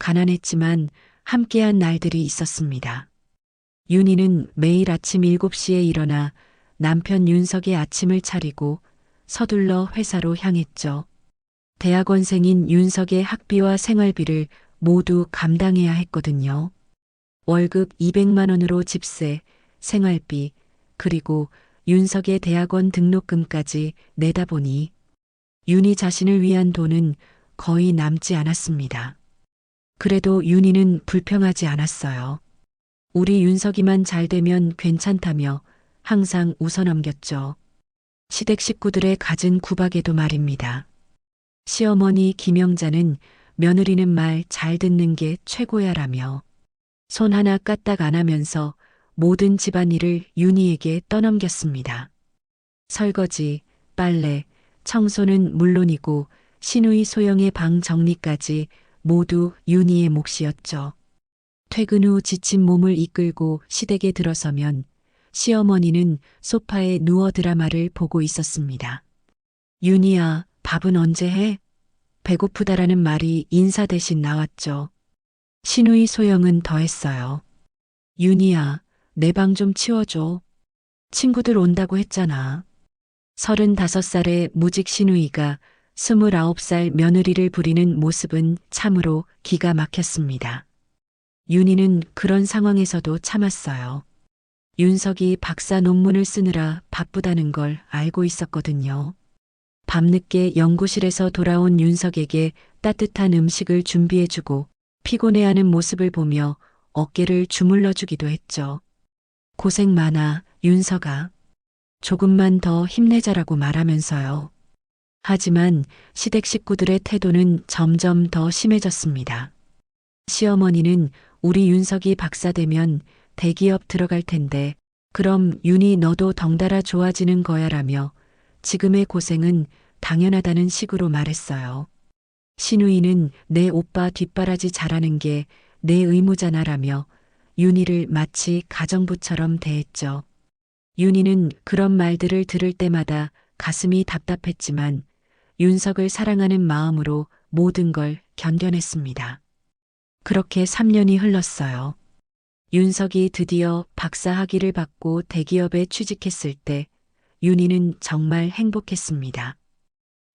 가난했지만 함께한 날들이 있었습니다. 윤희는 매일 아침 7시에 일어나 남편 윤석의 아침을 차리고 서둘러 회사로 향했죠. 대학원생인 윤석의 학비와 생활비를 모두 감당해야 했거든요. 월급 200만 원으로 집세, 생활비, 그리고 윤석의 대학원 등록금까지 내다 보니 윤희 자신을 위한 돈은 거의 남지 않았습니다. 그래도 윤희는 불평하지 않았어요. 우리 윤석이만 잘 되면 괜찮다며 항상 웃어넘겼죠. 시댁 식구들의 갖은 구박에도 말입니다. 시어머니 김영자는 며느리는 말 잘 듣는 게 최고야라며 손 하나 까딱 안 하면서 모든 집안일을 윤희에게 떠넘겼습니다. 설거지, 빨래, 청소는 물론이고 시누이 소영의 방 정리까지 모두 윤희의 몫이었죠. 퇴근 후 지친 몸을 이끌고 시댁에 들어서면 시어머니는 소파에 누워 드라마를 보고 있었습니다. 윤희야, 밥은 언제 해? 배고프다라는 말이 인사 대신 나왔죠. 시누이 소영은 더했어요. 윤희야, 내 방 좀 치워줘. 친구들 온다고 했잖아. 35살의 무직 시누이가 29살 며느리를 부리는 모습은 참으로 기가 막혔습니다. 윤희는 그런 상황에서도 참았어요. 윤석이 박사 논문을 쓰느라 바쁘다는 걸 알고 있었거든요. 밤늦게 연구실에서 돌아온 윤석에게 따뜻한 음식을 준비해주고 피곤해하는 모습을 보며 어깨를 주물러 주기도 했죠. 고생 많아, 윤석아. 조금만 더 힘내자라고 말하면서요. 하지만 시댁 식구들의 태도는 점점 더 심해졌습니다. 시어머니는 우리 윤석이 박사 되면 대기업 들어갈 텐데 그럼 윤희 너도 덩달아 좋아지는 거야라며 지금의 고생은 당연하다는 식으로 말했어요. 시누이는 내 오빠 뒷바라지 잘하는 게 내 의무잖아라며 윤희를 마치 가정부처럼 대했죠. 윤희는 그런 말들을 들을 때마다 가슴이 답답했지만 윤석을 사랑하는 마음으로 모든 걸 견뎌냈습니다. 그렇게 3년이 흘렀어요. 윤석이 드디어 박사 학위를 받고 대기업에 취직했을 때 윤희는 정말 행복했습니다.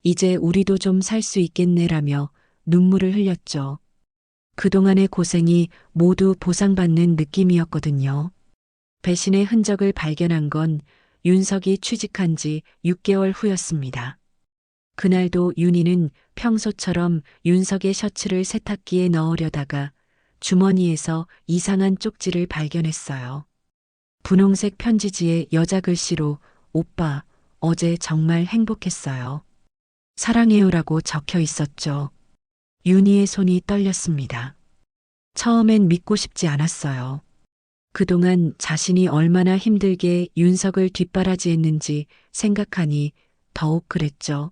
이제 우리도 좀 살 수 있겠네라며 눈물을 흘렸죠. 그동안의 고생이 모두 보상받는 느낌이었거든요. 배신의 흔적을 발견한 건 윤석이 취직한 지 6개월 후였습니다. 그날도 윤희는 평소처럼 윤석의 셔츠를 세탁기에 넣으려다가 주머니에서 이상한 쪽지를 발견했어요. 분홍색 편지지에 여자 글씨로 오빠, 어제 정말 행복했어요. 사랑해요라고 적혀 있었죠. 윤희의 손이 떨렸습니다. 처음엔 믿고 싶지 않았어요. 그동안 자신이 얼마나 힘들게 윤석을 뒷바라지했는지 생각하니 더욱 그랬죠.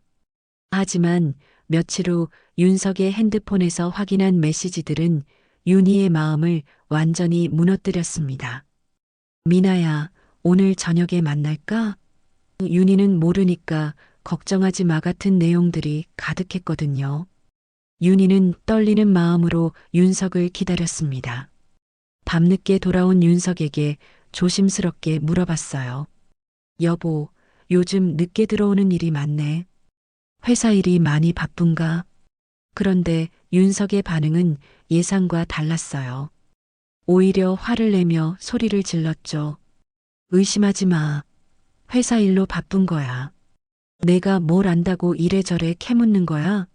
하지만 며칠 후 윤석의 핸드폰에서 확인한 메시지들은 윤희의 마음을 완전히 무너뜨렸습니다. 미나야, 오늘 저녁에 만날까? 윤희는 모르니까 걱정하지 마 같은 내용들이 가득했거든요. 윤희는 떨리는 마음으로 윤석을 기다렸습니다. 밤늦게 돌아온 윤석에게 조심스럽게 물어봤어요. 여보, 요즘 늦게 들어오는 일이 많네. 회사 일이 많이 바쁜가? 그런데 윤석의 반응은 예상과 달랐어요. 오히려 화를 내며 소리를 질렀죠. 의심하지 마. 회사 일로 바쁜 거야. 내가 뭘 안다고 이래저래 캐묻는 거야?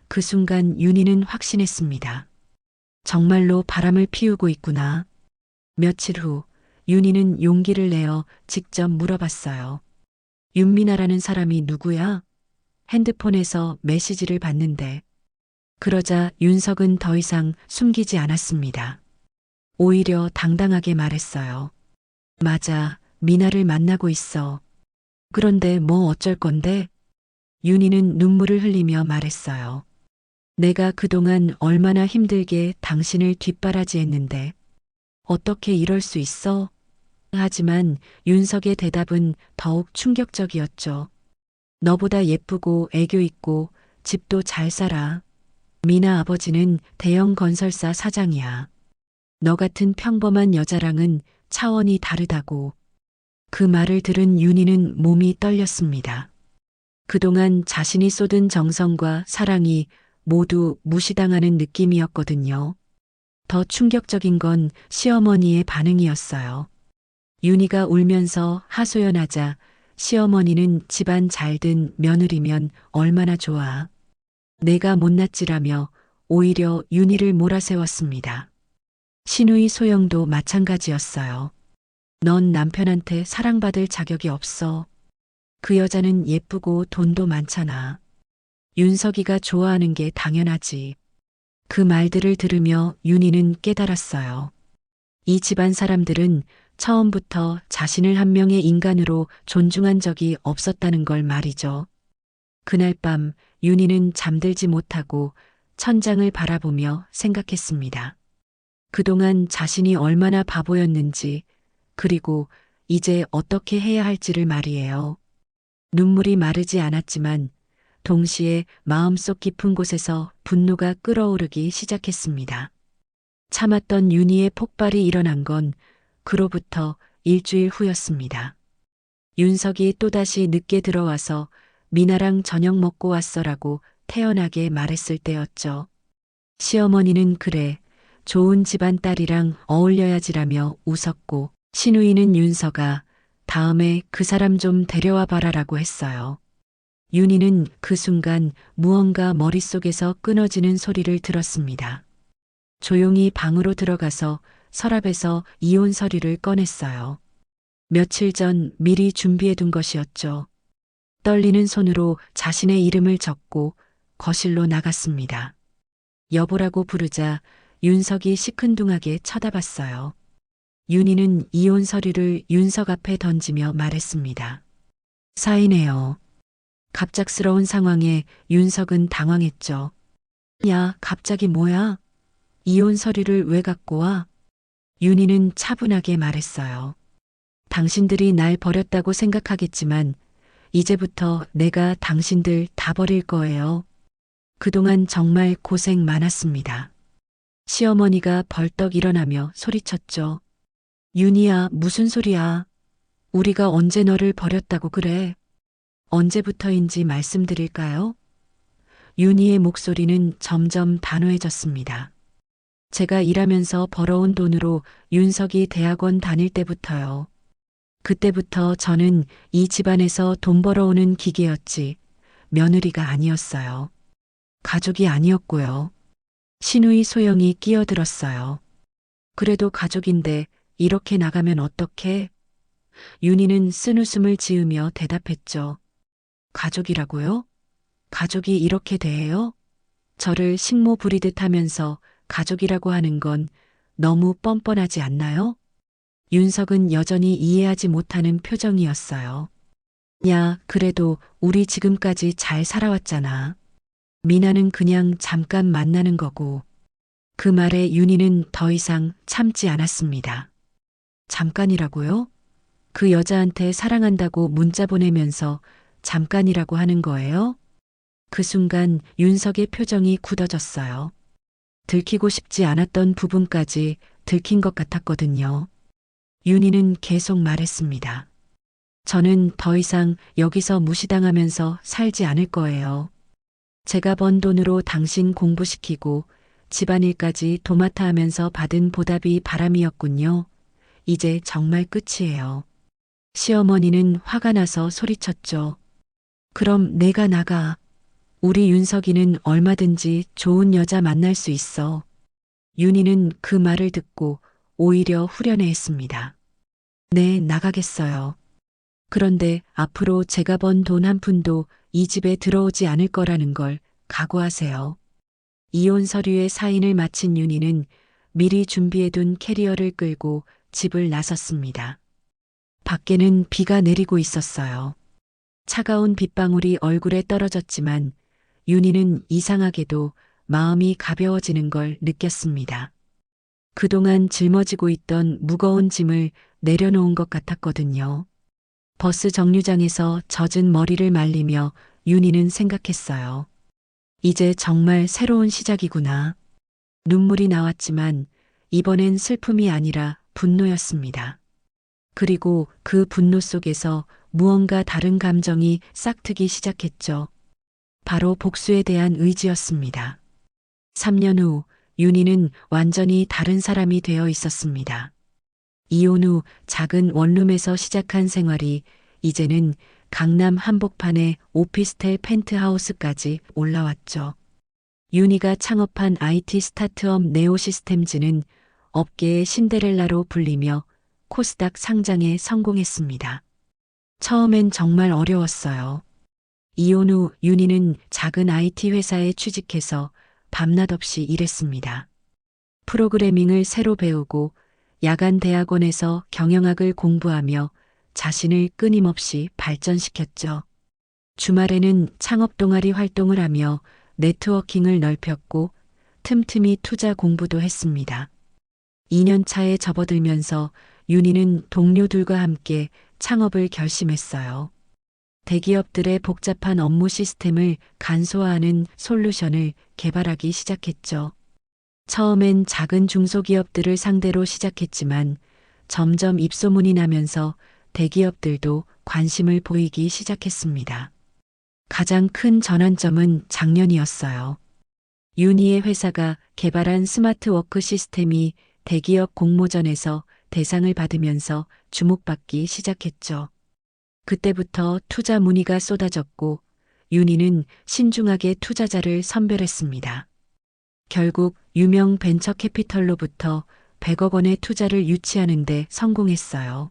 그 순간 윤희는 확신했습니다. 정말로 바람을 피우고 있구나. 며칠 후 윤희는 용기를 내어 직접 물어봤어요. 윤미나라는 사람이 누구야? 핸드폰에서 메시지를 봤는데. 그러자 윤석은 더 이상 숨기지 않았습니다. 오히려 당당하게 말했어요. 맞아, 미나를 만나고 있어. 그런데 뭐 어쩔 건데? 윤희는 눈물을 흘리며 말했어요. 내가 그동안 얼마나 힘들게 당신을 뒷바라지했는데 어떻게 이럴 수 있어? 하지만 윤석의 대답은 더욱 충격적이었죠. 너보다 예쁘고 애교 있고 집도 잘 살아. 미나 아버지는 대형 건설사 사장이야. 너 같은 평범한 여자랑은 차원이 다르다고. 그 말을 들은 윤희는 몸이 떨렸습니다. 그동안 자신이 쏟은 정성과 사랑이 모두 무시당하는 느낌이었거든요. 더 충격적인 건 시어머니의 반응이었어요. 윤희가 울면서 하소연하자 시어머니는 집안 잘된 며느리면 얼마나 좋아. 내가 못났지라며 오히려 윤희를 몰아세웠습니다. 신우이 소영도 마찬가지였어요. 넌 남편한테 사랑받을 자격이 없어. 그 여자는 예쁘고 돈도 많잖아. 윤석이가 좋아하는 게 당연하지. 그 말들을 들으며 윤희는 깨달았어요. 이 집안 사람들은 처음부터 자신을 한 명의 인간으로 존중한 적이 없었다는 걸 말이죠. 그날 밤 윤희는 잠들지 못하고 천장을 바라보며 생각했습니다. 그동안 자신이 얼마나 바보였는지, 그리고 이제 어떻게 해야 할지를 말이에요. 눈물이 마르지 않았지만 동시에 마음속 깊은 곳에서 분노가 끓어오르기 시작했습니다. 참았던 윤희의 폭발이 일어난 건 그로부터 일주일 후였습니다. 윤석이 또다시 늦게 들어와서 미나랑 저녁 먹고 왔어라고 태연하게 말했을 때였죠. 시어머니는 그래, 좋은 집안 딸이랑 어울려야지라며 웃었고, 신우이는 윤서가 다음에 그 사람 좀 데려와 봐라라고 했어요. 윤희는 그 순간 무언가 머릿속에서 끊어지는 소리를 들었습니다. 조용히 방으로 들어가서 서랍에서 이혼 서류를 꺼냈어요. 며칠 전 미리 준비해둔 것이었죠. 떨리는 손으로 자신의 이름을 적고 거실로 나갔습니다. 여보라고 부르자 윤석이 시큰둥하게 쳐다봤어요. 윤희는 이혼 서류를 윤석 앞에 던지며 말했습니다. 사인해요. 갑작스러운 상황에 윤석은 당황했죠. 야, 갑자기 뭐야? 이혼 서류를 왜 갖고 와? 윤희는 차분하게 말했어요. 당신들이 날 버렸다고 생각하겠지만 이제부터 내가 당신들 다 버릴 거예요. 그동안 정말 고생 많았습니다. 시어머니가 벌떡 일어나며 소리쳤죠. 윤희야, 무슨 소리야? 우리가 언제 너를 버렸다고 그래? 언제부터인지 말씀드릴까요? 윤희의 목소리는 점점 단호해졌습니다. 제가 일하면서 벌어온 돈으로 윤석이 대학원 다닐 때부터요. 그때부터 저는 이 집안에서 돈 벌어오는 기계였지 며느리가 아니었어요. 가족이 아니었고요. 신우이 소영이 끼어들었어요. 그래도 가족인데 이렇게 나가면 어떡해? 윤희는 쓴웃음을 지으며 대답했죠. 가족이라고요? 가족이 이렇게 대해요? 저를 식모 부리듯 하면서 가족이라고 하는 건 너무 뻔뻔하지 않나요? 윤석은 여전히 이해하지 못하는 표정이었어요. 야, 그래도 우리 지금까지 잘 살아왔잖아. 미나는 그냥 잠깐 만나는 거고. 그 말에 윤희는 더 이상 참지 않았습니다. 잠깐이라고요? 그 여자한테 사랑한다고 문자 보내면서 잠깐이라고 하는 거예요? 그 순간 윤석의 표정이 굳어졌어요. 들키고 싶지 않았던 부분까지 들킨 것 같았거든요. 윤희는 계속 말했습니다. 저는 더 이상 여기서 무시당하면서 살지 않을 거예요. 제가 번 돈으로 당신 공부시키고 집안일까지 도맡아 하면서 받은 보답이 바람이었군요. 이제 정말 끝이에요. 시어머니는 화가 나서 소리쳤죠. 그럼 내가 나가. 우리 윤석이는 얼마든지 좋은 여자 만날 수 있어. 윤희는 그 말을 듣고 오히려 후련해했습니다. 네, 나가겠어요. 그런데 앞으로 제가 번 돈 한 푼도 이 집에 들어오지 않을 거라는 걸 각오하세요. 이혼 서류에 사인을 마친 윤희는 미리 준비해둔 캐리어를 끌고 집을 나섰습니다. 밖에는 비가 내리고 있었어요. 차가운 빗방울이 얼굴에 떨어졌지만 윤희는 이상하게도 마음이 가벼워지는 걸 느꼈습니다. 그동안 짊어지고 있던 무거운 짐을 내려놓은 것 같았거든요. 버스 정류장에서 젖은 머리를 말리며 윤희는 생각했어요. 이제 정말 새로운 시작이구나. 눈물이 나왔지만 이번엔 슬픔이 아니라 분노였습니다. 그리고 그 분노 속에서 무언가 다른 감정이 싹트기 시작했죠. 바로 복수에 대한 의지였습니다. 3년 후 윤희는 완전히 다른 사람이 되어 있었습니다. 이혼 후 작은 원룸에서 시작한 생활이 이제는 강남 한복판의 오피스텔 펜트하우스까지 올라왔죠. 윤희가 창업한 IT 스타트업 네오시스템즈는 업계의 신데렐라로 불리며 코스닥 상장에 성공했습니다. 처음엔 정말 어려웠어요. 이혼 후 윤희는 작은 IT 회사에 취직해서 밤낮 없이 일했습니다. 프로그래밍을 새로 배우고 야간 대학원에서 경영학을 공부하며 자신을 끊임없이 발전시켰죠. 주말에는 창업 동아리 활동을 하며 네트워킹을 넓혔고 틈틈이 투자 공부도 했습니다. 2년 차에 접어들면서 윤희는 동료들과 함께 창업을 결심했어요. 대기업들의 복잡한 업무 시스템을 간소화하는 솔루션을 개발하기 시작했죠. 처음엔 작은 중소기업들을 상대로 시작했지만 점점 입소문이 나면서 대기업들도 관심을 보이기 시작했습니다. 가장 큰 전환점은 작년이었어요. 윤희의 회사가 개발한 스마트 워크 시스템이 대기업 공모전에서 대상을 받으면서 주목받기 시작했죠. 그때부터 투자 문의가 쏟아졌고 윤희는 신중하게 투자자를 선별했습니다. 결국 유명 벤처 캐피털로부터 100억 원의 투자를 유치하는 데 성공했어요.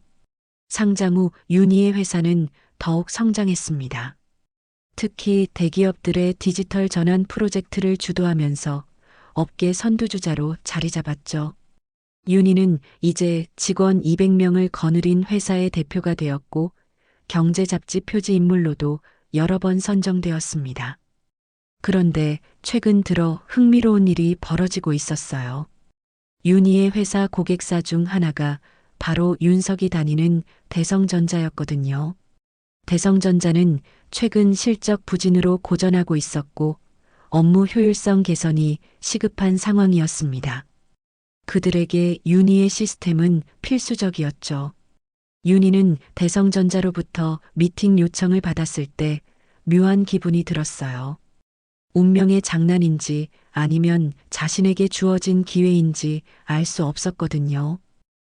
상장 후 윤희의 회사는 더욱 성장했습니다. 특히 대기업들의 디지털 전환 프로젝트를 주도하면서 업계 선두주자로 자리 잡았죠. 윤희는 이제 직원 200명을 거느린 회사의 대표가 되었고 경제 잡지 표지 인물로도 여러 번 선정되었습니다. 그런데 최근 들어 흥미로운 일이 벌어지고 있었어요. 윤희의 회사 고객사 중 하나가 바로 윤석이 다니는 대성전자였거든요. 대성전자는 최근 실적 부진으로 고전하고 있었고 업무 효율성 개선이 시급한 상황이었습니다. 그들에게 윤희의 시스템은 필수적이었죠. 윤희는 대성전자로부터 미팅 요청을 받았을 때 묘한 기분이 들었어요. 운명의 장난인지 아니면 자신에게 주어진 기회인지 알 수 없었거든요.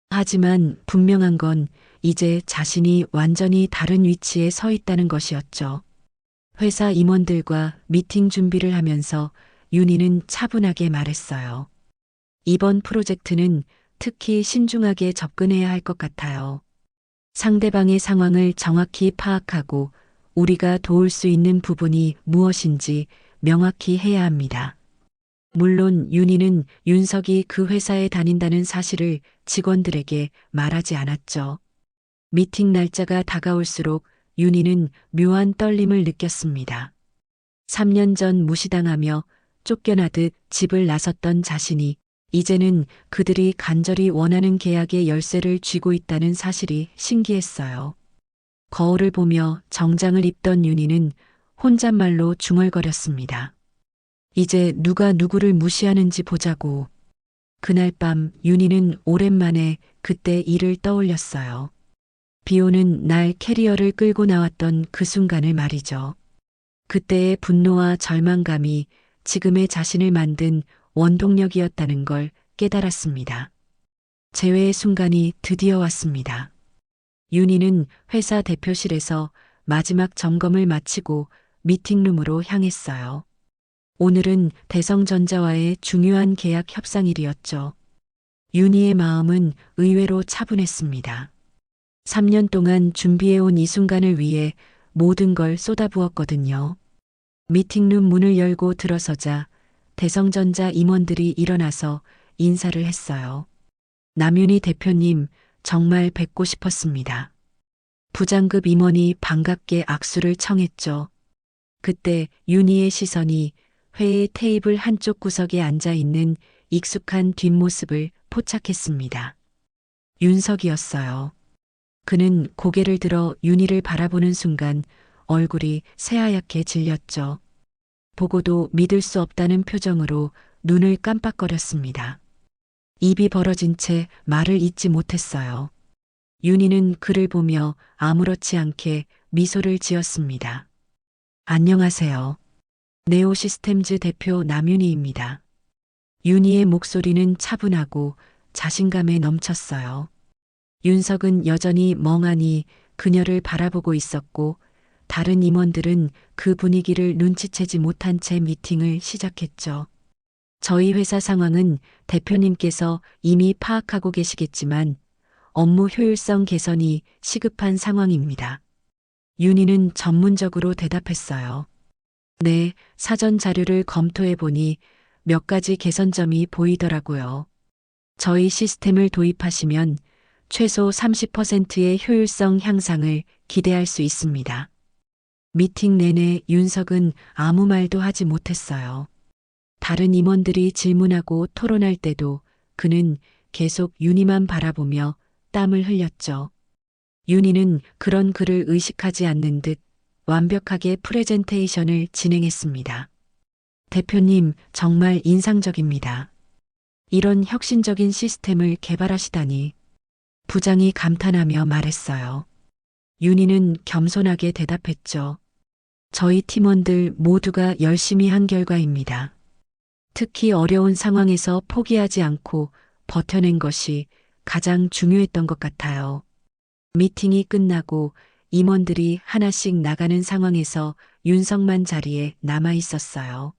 하지만 분명한 건 이제 자신이 완전히 다른 위치에 서 있다는 것이었죠. 회사 임원들과 미팅 준비를 하면서 윤희는 차분하게 말했어요. 이번 프로젝트는 특히 신중하게 접근해야 할 것 같아요. 상대방의 상황을 정확히 파악하고 우리가 도울 수 있는 부분이 무엇인지 명확히 해야 합니다. 물론 윤희는 윤석이 그 회사에 다닌다는 사실을 직원들에게 말하지 않았죠. 미팅 날짜가 다가올수록 윤희는 묘한 떨림을 느꼈습니다. 3년 전 무시당하며 쫓겨나듯 집을 나섰던 자신이 이제는 그들이 간절히 원하는 계약의 열쇠를 쥐고 있다는 사실이 신기했어요. 거울을 보며 정장을 입던 윤희는 혼잣말로 중얼거렸습니다. 이제 누가 누구를 무시하는지 보자고. 그날 밤 윤희는 오랜만에 그때 일을 떠올렸어요. 비 오는 날 캐리어를 끌고 나왔던 그 순간을 말이죠. 그때의 분노와 절망감이 지금의 자신을 만든 원동력이었다는 걸 깨달았습니다. 재회의 순간이 드디어 왔습니다. 윤희는 회사 대표실에서 마지막 점검을 마치고 미팅룸으로 향했어요. 오늘은 대성전자와의 중요한 계약 협상일이었죠. 윤희의 마음은 의외로 차분했습니다. 3년 동안 준비해온 이 순간을 위해 모든 걸 쏟아부었거든요. 미팅룸 문을 열고 들어서자 대성전자 임원들이 일어나서 인사를 했어요. 남윤희 대표님, 정말 뵙고 싶었습니다. 부장급 임원이 반갑게 악수를 청했죠. 그때 윤희의 시선이 회의 테이블 한쪽 구석에 앉아 있는 익숙한 뒷모습을 포착했습니다. 윤석이었어요. 그는 고개를 들어 윤희를 바라보는 순간 얼굴이 새하얗게 질렸죠. 보고도 믿을 수 없다는 표정으로 눈을 깜빡거렸습니다. 입이 벌어진 채 말을 잇지 못했어요. 윤희는 그를 보며 아무렇지 않게 미소를 지었습니다. 안녕하세요. 네오시스템즈 대표 남윤희입니다. 윤희의 목소리는 차분하고 자신감에 넘쳤어요. 윤석은 여전히 멍하니 그녀를 바라보고 있었고 다른 임원들은 그 분위기를 눈치채지 못한 채 미팅을 시작했죠. 저희 회사 상황은 대표님께서 이미 파악하고 계시겠지만 업무 효율성 개선이 시급한 상황입니다. 윤희는 전문적으로 대답했어요. 네, 사전 자료를 검토해 보니 몇 가지 개선점이 보이더라고요. 저희 시스템을 도입하시면 최소 30%의 효율성 향상을 기대할 수 있습니다. 미팅 내내 윤석은 아무 말도 하지 못했어요. 다른 임원들이 질문하고 토론할 때도 그는 계속 윤희만 바라보며 땀을 흘렸죠. 윤희는 그런 그를 의식하지 않는 듯 완벽하게 프레젠테이션을 진행했습니다. 대표님, 정말 인상적입니다. 이런 혁신적인 시스템을 개발하시다니. 부장이 감탄하며 말했어요. 윤희는 겸손하게 대답했죠. 저희 팀원들 모두가 열심히 한 결과입니다. 특히 어려운 상황에서 포기하지 않고 버텨낸 것이 가장 중요했던 것 같아요. 미팅이 끝나고 임원들이 하나씩 나가는 상황에서 윤석만 자리에 남아 있었어요.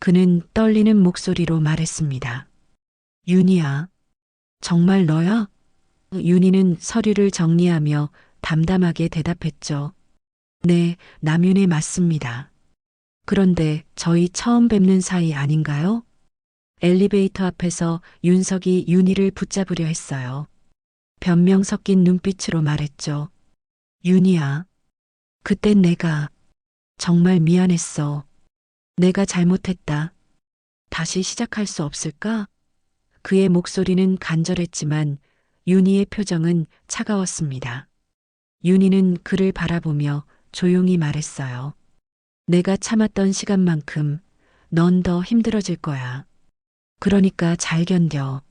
그는 떨리는 목소리로 말했습니다. 윤희야, 정말 너야? 윤희는 서류를 정리하며 담담하게 대답했죠. 네, 남윤혜 맞습니다. 그런데 저희 처음 뵙는 사이 아닌가요? 엘리베이터 앞에서 윤석이 윤희를 붙잡으려 했어요. 변명 섞인 눈빛으로 말했죠. 윤희야, 그땐 내가 정말 미안했어. 내가 잘못했다. 다시 시작할 수 없을까? 그의 목소리는 간절했지만 윤희의 표정은 차가웠습니다. 윤희는 그를 바라보며 조용히 말했어요. 내가 참았던 시간만큼 넌 더 힘들어질 거야. 그러니까 잘 견뎌.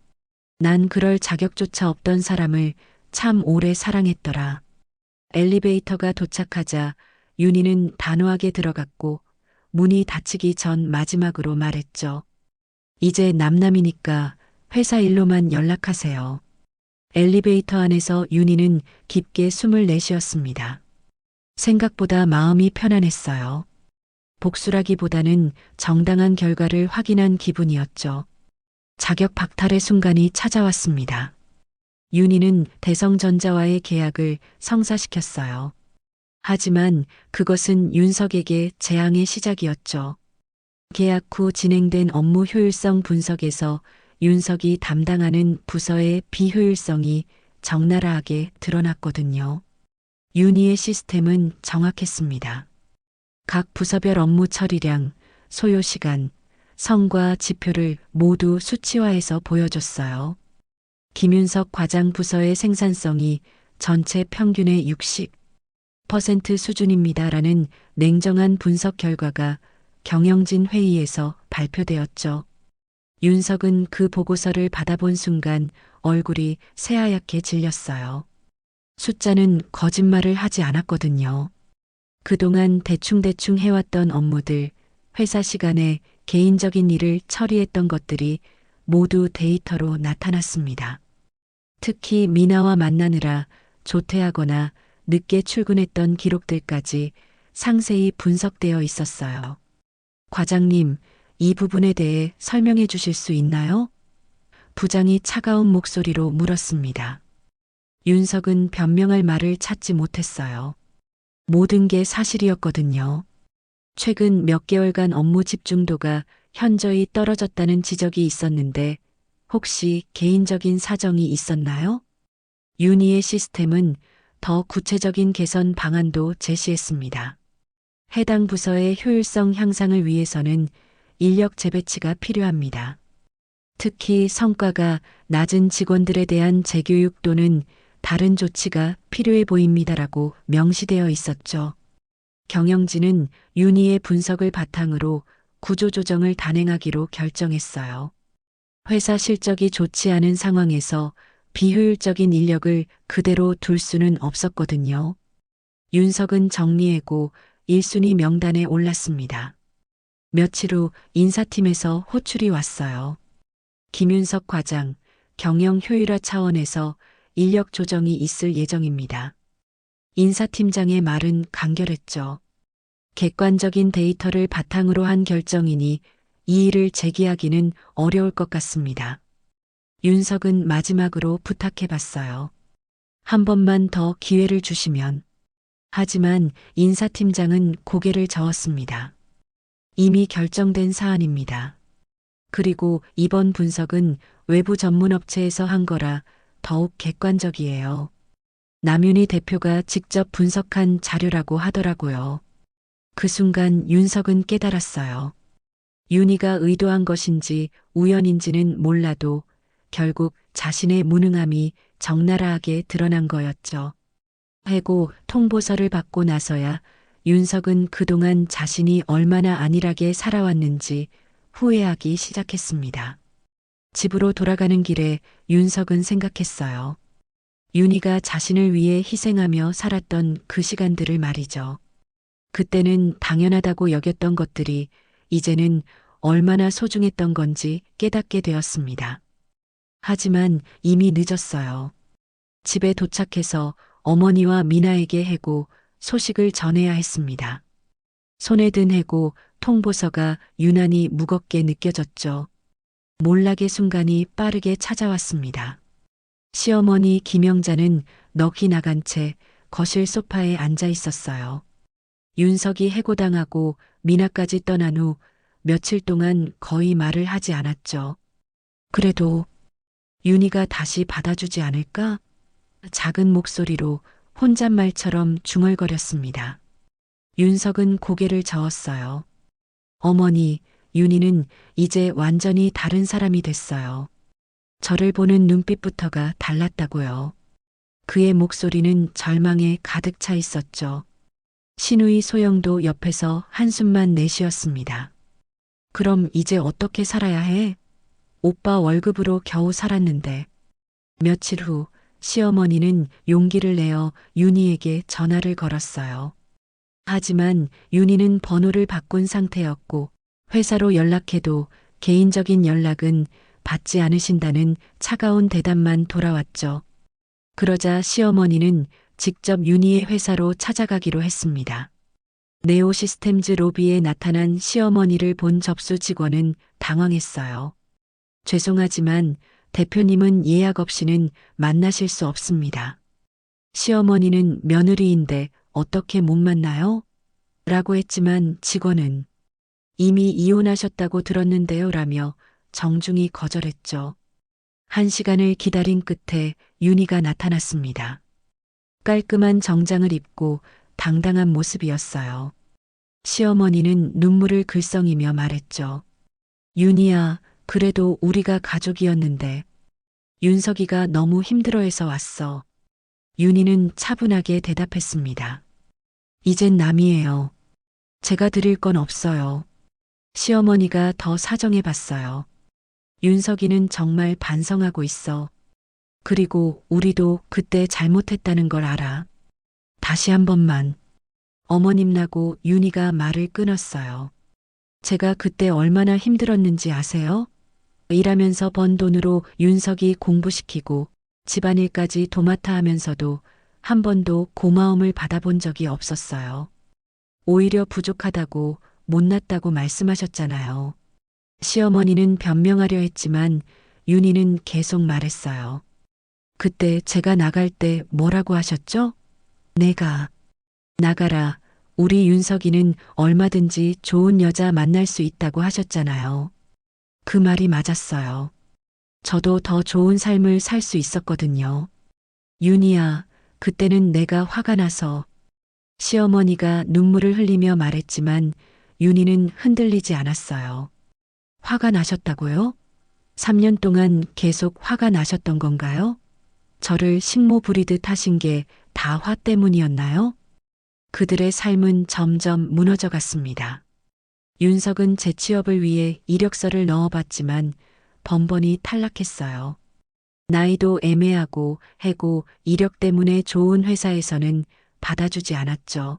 난 그럴 자격조차 없던 사람을 참 오래 사랑했더라. 엘리베이터가 도착하자 윤희는 단호하게 들어갔고 문이 닫히기 전 마지막으로 말했죠. 이제 남남이니까 회사 일로만 연락하세요. 엘리베이터 안에서 윤희는 깊게 숨을 내쉬었습니다. 생각보다 마음이 편안했어요. 복수라기보다는 정당한 결과를 확인한 기분이었죠. 자격 박탈의 순간이 찾아왔습니다. 윤희는 대성전자와의 계약을 성사시켰어요. 하지만 그것은 윤석에게 재앙의 시작이었죠. 계약 후 진행된 업무 효율성 분석에서 윤석이 담당하는 부서의 비효율성이 적나라하게 드러났거든요. 윤희의 시스템은 정확했습니다. 각 부서별 업무 처리량, 소요 시간, 성과 지표를 모두 수치화해서 보여줬어요. 김윤석 과장 부서의 생산성이 전체 평균의 60% 수준입니다라는 냉정한 분석 결과가 경영진 회의에서 발표되었죠. 윤석은 그 보고서를 받아본 순간 얼굴이 새하얗게 질렸어요. 숫자는 거짓말을 하지 않았거든요. 그동안 대충대충 해왔던 업무들, 회사 시간에 개인적인 일을 처리했던 것들이 모두 데이터로 나타났습니다. 특히 미나와 만나느라 조퇴하거나 늦게 출근했던 기록들까지 상세히 분석되어 있었어요. 과장님, 이 부분에 대해 설명해 주실 수 있나요? 부장이 차가운 목소리로 물었습니다. 윤석은 변명할 말을 찾지 못했어요. 모든 게 사실이었거든요. 최근 몇 개월간 업무 집중도가 현저히 떨어졌다는 지적이 있었는데 혹시 개인적인 사정이 있었나요? 윤희의 시스템은 더 구체적인 개선 방안도 제시했습니다. 해당 부서의 효율성 향상을 위해서는 인력 재배치가 필요합니다. 특히 성과가 낮은 직원들에 대한 재교육 또는 다른 조치가 필요해 보입니다라고 명시되어 있었죠. 경영진은 윤희의 분석을 바탕으로 구조조정을 단행하기로 결정했어요. 회사 실적이 좋지 않은 상황에서 비효율적인 인력을 그대로 둘 수는 없었거든요. 윤석은 정리해고 1순위 명단에 올랐습니다. 며칠 후 인사팀에서 호출이 왔어요. 김윤석 과장, 경영 효율화 차원에서 인력 조정이 있을 예정입니다. 인사팀장의 말은 간결했죠. 객관적인 데이터를 바탕으로 한 결정이니 이의를 제기하기는 어려울 것 같습니다. 윤석은 마지막으로 부탁해봤어요. 한 번만 더 기회를 주시면. 하지만 인사팀장은 고개를 저었습니다. 이미 결정된 사안입니다. 그리고 이번 분석은 외부 전문업체에서 한 거라 더욱 객관적이에요. 남윤희 대표가 직접 분석한 자료라고 하더라고요. 그 순간 윤석은 깨달았어요. 윤희가 의도한 것인지 우연인지는 몰라도 결국 자신의 무능함이 적나라하게 드러난 거였죠. 해고 통보서를 받고 나서야 윤석은 그동안 자신이 얼마나 안일하게 살아왔는지 후회하기 시작했습니다. 집으로 돌아가는 길에 윤석은 생각했어요. 윤희가 자신을 위해 희생하며 살았던 그 시간들을 말이죠. 그때는 당연하다고 여겼던 것들이 이제는 얼마나 소중했던 건지 깨닫게 되었습니다. 하지만 이미 늦었어요. 집에 도착해서 어머니와 미나에게 해고 소식을 전해야 했습니다. 손에 든 해고 통보서가 유난히 무겁게 느껴졌죠. 몰락의 순간이 빠르게 찾아왔습니다. 시어머니 김영자는 넋이 나간 채 거실 소파에 앉아 있었어요. 윤석이 해고당하고 미나까지 떠난 후 며칠 동안 거의 말을 하지 않았죠. 그래도 윤희가 다시 받아주지 않을까? 작은 목소리로 혼잣말처럼 중얼거렸습니다. 윤석은 고개를 저었어요. 어머니, 윤희는 이제 완전히 다른 사람이 됐어요. 저를 보는 눈빛부터가 달랐다고요. 그의 목소리는 절망에 가득 차 있었죠. 신우이 소영도 옆에서 한숨만 내쉬었습니다. 그럼 이제 어떻게 살아야 해? 오빠 월급으로 겨우 살았는데. 며칠 후 시어머니는 용기를 내어 윤희에게 전화를 걸었어요. 하지만 윤희는 번호를 바꾼 상태였고 회사로 연락해도 개인적인 연락은 받지 않으신다는 차가운 대답만 돌아왔죠. 그러자 시어머니는 직접 윤희의 회사로 찾아가기로 했습니다. 네오시스템즈 로비에 나타난 시어머니를 본 접수 직원은 당황했어요. 죄송하지만 대표님은 예약 없이는 만나실 수 없습니다. 시어머니는 며느리인데 어떻게 못 만나요? 라고 했지만 직원은 이미 이혼하셨다고 들었는데요 라며 정중히 거절했죠. 1시간을 기다린 끝에 윤희가 나타났습니다. 깔끔한 정장을 입고 당당한 모습이었어요. 시어머니는 눈물을 글썽이며 말했죠. 윤희야, 그래도 우리가 가족이었는데 윤석이가 너무 힘들어해서 왔어. 윤희는 차분하게 대답했습니다. 이젠 남이에요. 제가 드릴 건 없어요. 시어머니가 더 사정해 봤어요. 윤석이는 정말 반성하고 있어. 그리고 우리도 그때 잘못했다는 걸 알아. 다시 한 번만. 어머님나고 윤희가 말을 끊었어요. 제가 그때 얼마나 힘들었는지 아세요? 일하면서 번 돈으로 윤석이 공부시키고 집안일까지 도맡아 하면서도 한 번도 고마움을 받아본 적이 없었어요. 오히려 부족하다고 못났다고 말씀하셨잖아요. 시어머니는 변명하려 했지만 윤희는 계속 말했어요. 그때 제가 나갈 때 뭐라고 하셨죠? 내가 나가라. 우리 윤석이는 얼마든지 좋은 여자 만날 수 있다고 하셨잖아요. 그 말이 맞았어요. 저도 더 좋은 삶을 살 수 있었거든요. 윤희야, 그때는 내가 화가 나서. 시어머니가 눈물을 흘리며 말했지만 윤희는 흔들리지 않았어요. 화가 나셨다고요? 3년 동안 계속 화가 나셨던 건가요? 저를 식모 부리듯 하신 게 다 화 때문이었나요? 그들의 삶은 점점 무너져 갔습니다. 윤석은 재취업을 위해 이력서를 넣어봤지만 번번이 탈락했어요. 나이도 애매하고 해고 이력 때문에 좋은 회사에서는 받아주지 않았죠.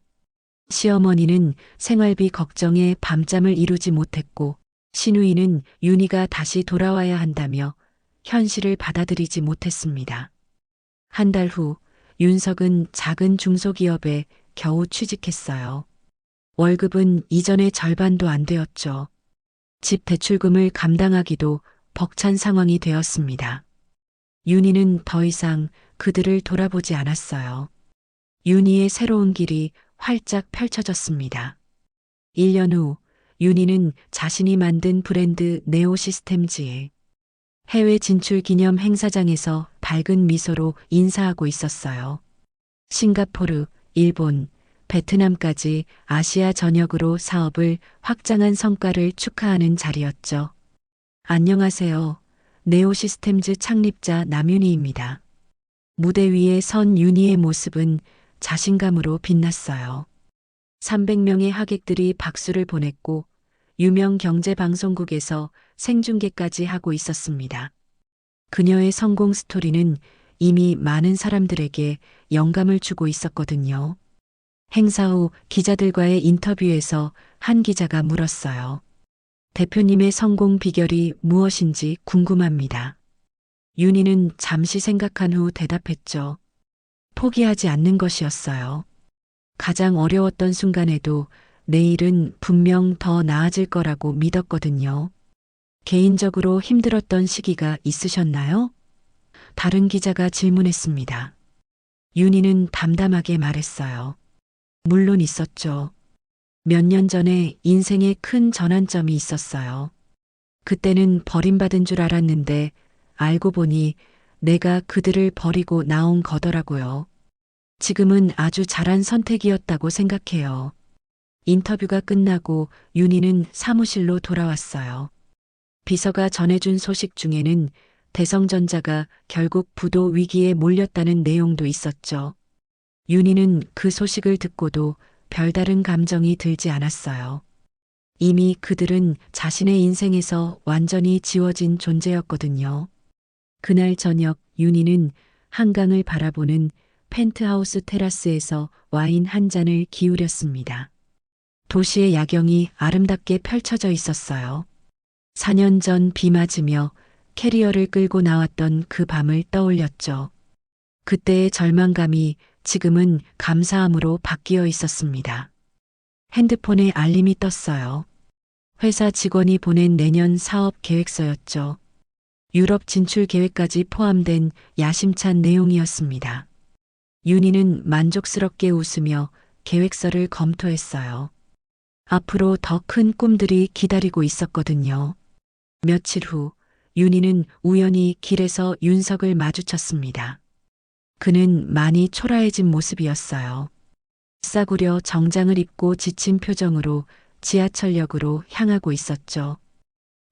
시어머니는 생활비 걱정에 밤잠을 이루지 못했고 신우이는 윤희가 다시 돌아와야 한다며 현실을 받아들이지 못했습니다. 한 달 후 윤석은 작은 중소기업에 겨우 취직했어요. 월급은 이전의 절반도 안 되었죠. 집 대출금을 감당하기도 벅찬 상황이 되었습니다. 윤희는 더 이상 그들을 돌아보지 않았어요. 윤희의 새로운 길이 활짝 펼쳐졌습니다. 1년 후 윤희는 자신이 만든 브랜드 네오시스템즈에 해외 진출 기념 행사장에서 밝은 미소로 인사하고 있었어요. 싱가포르, 일본, 베트남까지 아시아 전역으로 사업을 확장한 성과를 축하하는 자리였죠. 안녕하세요. 네오시스템즈 창립자 남윤희입니다. 무대 위에 선 윤희의 모습은 자신감으로 빛났어요. 300명의 하객들이 박수를 보냈고 유명 경제방송국에서 생중계까지 하고 있었습니다. 그녀의 성공 스토리는 이미 많은 사람들에게 영감을 주고 있었거든요. 행사 후 기자들과의 인터뷰에서 한 기자가 물었어요. 대표님의 성공 비결이 무엇인지 궁금합니다. 윤희는 잠시 생각한 후 대답했죠. 포기하지 않는 것이었어요. 가장 어려웠던 순간에도 내일은 분명 더 나아질 거라고 믿었거든요. 개인적으로 힘들었던 시기가 있으셨나요? 다른 기자가 질문했습니다. 윤희는 담담하게 말했어요. 물론 있었죠. 몇 년 전에 인생에 큰 전환점이 있었어요. 그때는 버림받은 줄 알았는데 알고 보니 내가 그들을 버리고 나온 거더라고요. 지금은 아주 잘한 선택이었다고 생각해요. 인터뷰가 끝나고 윤희는 사무실로 돌아왔어요. 비서가 전해준 소식 중에는 대성전자가 결국 부도 위기에 몰렸다는 내용도 있었죠. 윤희는 그 소식을 듣고도 별다른 감정이 들지 않았어요. 이미 그들은 자신의 인생에서 완전히 지워진 존재였거든요. 그날 저녁 윤희는 한강을 바라보는 펜트하우스 테라스에서 와인 한 잔을 기울였습니다. 도시의 야경이 아름답게 펼쳐져 있었어요. 4년 전 비 맞으며 캐리어를 끌고 나왔던 그 밤을 떠올렸죠. 그때의 절망감이 지금은 감사함으로 바뀌어 있었습니다. 핸드폰에 알림이 떴어요. 회사 직원이 보낸 내년 사업 계획서였죠. 유럽 진출 계획까지 포함된 야심찬 내용이었습니다. 윤희는 만족스럽게 웃으며 계획서를 검토했어요. 앞으로 더 큰 꿈들이 기다리고 있었거든요. 며칠 후 윤희는 우연히 길에서 윤석을 마주쳤습니다. 그는 많이 초라해진 모습이었어요. 싸구려 정장을 입고 지친 표정으로 지하철역으로 향하고 있었죠.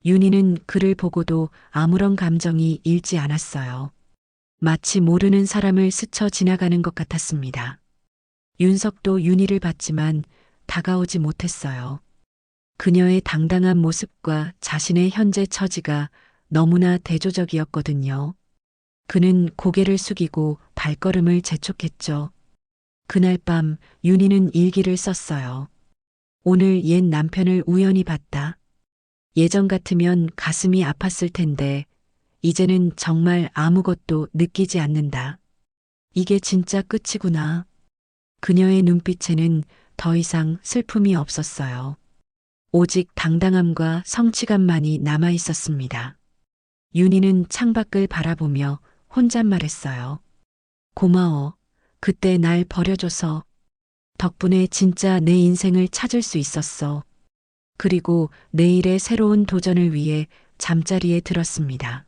윤희는 그를 보고도 아무런 감정이 일지 않았어요. 마치 모르는 사람을 스쳐 지나가는 것 같았습니다. 윤석도 윤희를 봤지만 다가오지 못했어요. 그녀의 당당한 모습과 자신의 현재 처지가 너무나 대조적이었거든요. 그는 고개를 숙이고 발걸음을 재촉했죠. 그날 밤 윤희는 일기를 썼어요. 오늘 옛 남편을 우연히 봤다. 예전 같으면 가슴이 아팠을 텐데 이제는 정말 아무것도 느끼지 않는다. 이게 진짜 끝이구나. 그녀의 눈빛에는 더 이상 슬픔이 없었어요. 오직 당당함과 성취감만이 남아 있었습니다. 윤희는 창밖을 바라보며 혼잣말했어요. 고마워. 그때 날 버려줘서. 덕분에 진짜 내 인생을 찾을 수 있었어. 그리고 내일의 새로운 도전을 위해 잠자리에 들었습니다.